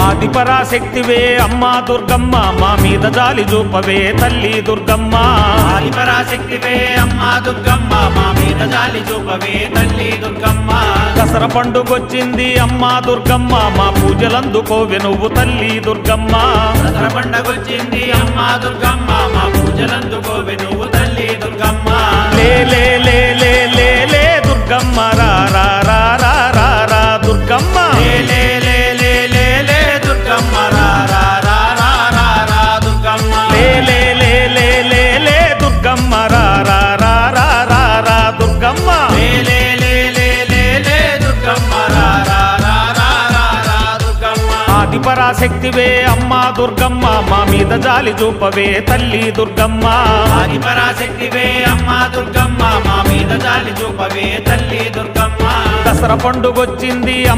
ఆదిపరాశక్తివే అమ్మా దుర్గమ్మ మా మీద జాలి చూపవే తల్లి దుర్గమ్మ ఆదిపరాశక్తివే అమ్మా దుర్గమ్మ మా మీద జాలి చూపవే తల్లి దుర్గమ్మ దసరా పండుగొచ్చింది అమ్మా దుర్గమ్మ మా పూజలందుకోవె నువ్వు తల్లి దుర్గమ్మ దసరా పండుగొచ్చింది అమ్మా దుర్గమ్మ మా పూజలందుకోవె నువ్వు తల్లి దుర్గమ్మ లే లే లే లే లే లే దుర్గమ్మ రా రా రా రా రా రా దుర్గమ్మ లే లే లే లే లే లే దుర్గమ్మ రా రా రా రా రా రా దుర్గమ్మ లే లే లే లే లే లే దుర్గమ్మ రా రా రా రా రా రా దుర్గమ్మ లే లే లే లే లే లే దుర్గమ్మ రా రా రా రా రా రా దుర్గమ్మ ఆదిపరాశక్తివే అమ్మా దుర్గమ్మ మా మీద జాలి చూపవే తల్లి దుర్గమ్మ ఆదిపరాశక్తివే అమ్మా దుర్గమ్మ మా మీద జాలి చూపవే తల్లి దుర్గమ్మ దసరా పండుగొచ్చింది